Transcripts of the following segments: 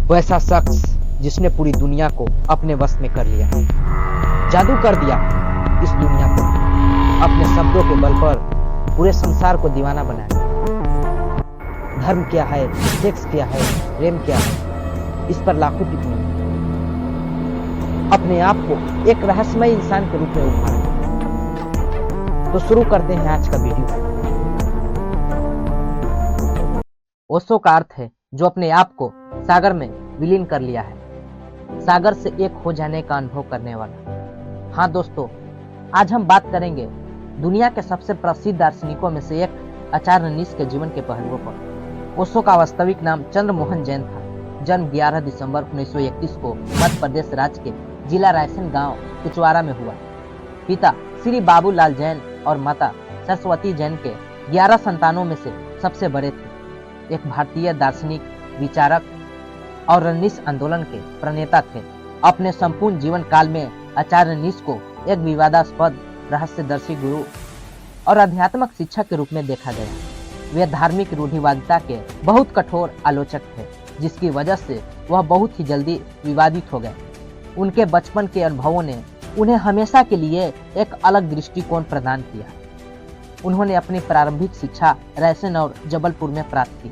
वैसा शख्स जिसने पूरी दुनिया को अपने वश में कर लिया, जादू कर दिया इस दुनिया को, अपने शब्दों के बल पर पूरे संसार को दीवाना बनाया। धर्म क्या है, सेक्स क्या है, प्रेम क्या है, इस पर लाखों टिप्पणी। अपने आप को एक रहस्यमय इंसान के रूप में उभारा। तो शुरू करते हैं आज का वीडियो। ओशो का अर्थ है जो अपने आप को सागर में विलीन कर लिया है, सागर से एक हो जाने का अनुभव करने वाला। हाँ दोस्तों, आज हम बात करेंगे दुनिया के सबसे प्रसिद्ध दार्शनिकों में से एक आचार्य नीश के जीवन के पहलुओं पर। ओशो का वास्तविक नाम चंद्रमोहन जैन था। जन्म 11 दिसंबर 1931 को मध्य प्रदेश राज्य के जिला रायसेन गांव कुचवाड़ा में हुआ। पिता श्री बाबूलाल जैन और माता सरस्वती जैन के 11 संतानों में से सबसे बड़े थे। एक भारतीय दार्शनिक, विचारक और नीश आंदोलन के प्रणेता थे। अपने संपूर्ण जीवन काल में आचार्य नीश को एक विवादास्पद, रहस्यदर्शी गुरु और आध्यात्मिक शिक्षक के रूप में देखा गया। वे धार्मिक रूढ़िवादिता के बहुत कठोर आलोचक थे, जिसकी वजह से वह बहुत ही जल्दी विवादित हो गए। उनके बचपन के अनुभवों ने उन्हें हमेशा के लिए एक अलग दृष्टिकोण प्रदान किया। उन्होंने अपनी प्रारंभिक शिक्षा रायसेन और जबलपुर में प्राप्त की।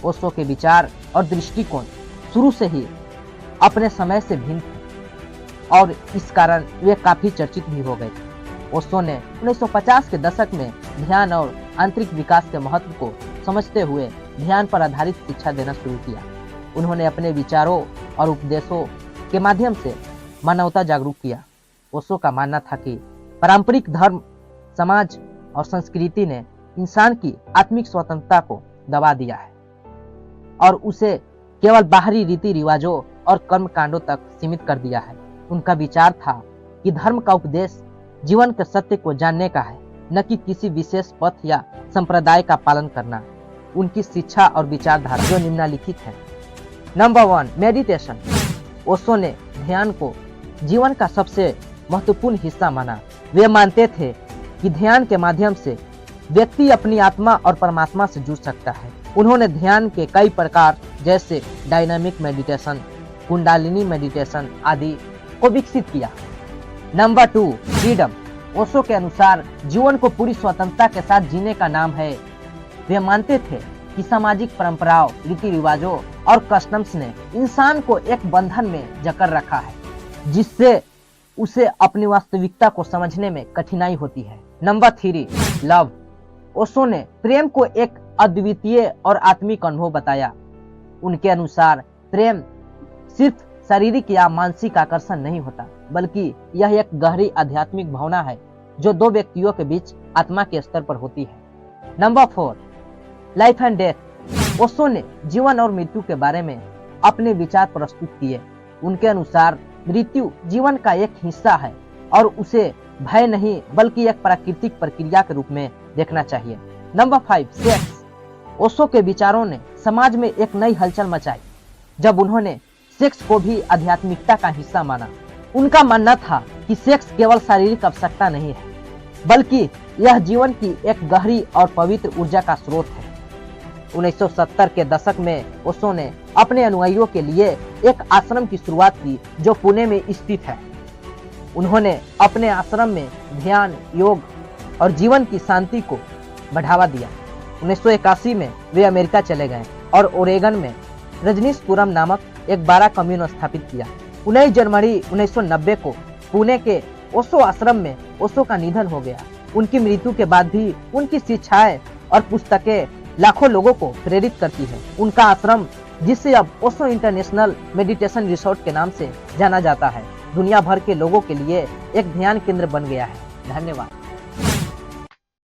ओशो के विचार और दृष्टिकोण शुरू से ही अपने समय से भिन्न थे और इस कारण वे काफी चर्चित भी हो गए थे। ओशो ने 1950 के दशक में ध्यान और आंतरिक विकास के महत्व को समझते हुए ध्यान पर आधारित शिक्षा देना शुरू किया। उन्होंने अपने विचारों और उपदेशों के माध्यम से मानवता जागरूक किया। ओशो का मानना था कि पारंपरिक धर्म, समाज और संस्कृति ने इंसान की आत्मिक स्वतंत्रता को दबा दिया है और उसे केवल बाहरी रीति रिवाजों और कर्म कांडों तक सीमित कर दिया है। उनका विचार था कि धर्म का उपदेश जीवन के सत्य को जानने का है, न कि किसी विशेष पथ या संप्रदाय का पालन करना। उनकी शिक्षा और विचारधारा जो निम्नलिखित है। Number 1, meditation. ओशो ने ध्यान को जीवन का सबसे महत्वपूर्ण हिस्सा माना। वे मानते थे कि ध्यान के माध्यम से व्यक्ति अपनी आत्मा और परमात्मा से जुड़ सकता है। उन्होंने ध्यान के कई प्रकार जैसे डायनामिक मेडिटेशन, कुंडलिनी मेडिटेशन आदि को विकसित किया। Number 2, freedom. ओशो के अनुसार जीवन को पूरी स्वतंत्रता के साथ जीने का नाम है। वे मानते थे कि सामाजिक परंपराओं, रीति रिवाजों और कस्टम्स ने इंसान को एक बंधन में जकड़ रखा है, जिससे उसे अपनी वास्तविकता को समझने में कठिनाई होती है। Number 3, love. ओशो ने प्रेम को एक अद्वितीय और आत्मिक अनुभव बताया। उनके अनुसार प्रेम सिर्फ शारीरिक या मानसिक आकर्षण नहीं होता, बल्कि यह एक गहरी आध्यात्मिक भावना है जो दो व्यक्तियों के बीच आत्मा के स्तर पर होती है। Number 4, life and death. Osho ने जीवन और मृत्यु के बारे में अपने विचार प्रस्तुत किए। उनके अनुसार मृत्यु जीवन का एक हिस्सा है और उसे भय नहीं बल्कि एक प्राकृतिक प्रक्रिया के रूप में देखना चाहिए। Number 5, sex. ओशो के विचारों ने समाज में एक नई हलचल मचाई जब उन्होंने सेक्स को भी आध्यात्मिकता का हिस्सा माना। उनका मानना था कि सेक्स केवल शारीरिक आवश्यकता नहीं है, बल्कि यह जीवन की एक गहरी और पवित्र ऊर्जा का स्रोत है। 1970 के दशक में ओशो ने अपने अनुयायियों के लिए एक आश्रम की शुरुआत की जो पुणे में स्थित है। उन्होंने अपने आश्रम में ध्यान, योग और जीवन की शांति को बढ़ावा दिया। 1981 में वे अमेरिका चले गए और ओरेगन में रजनीशपुरम नामक एक बारा कम्यून स्थापित किया। 19 जनवरी 1990 को पुणे के ओशो आश्रम में ओशो का निधन हो गया। उनकी मृत्यु के बाद भी उनकी शिक्षाएं और पुस्तकें लाखों लोगों को प्रेरित करती है। उनका आश्रम, जिसे अब ओशो इंटरनेशनल मेडिटेशन रिसोर्ट के नाम से जाना जाता है, दुनिया भर के लोगों के लिए एक ध्यान केंद्र बन गया है। धन्यवाद।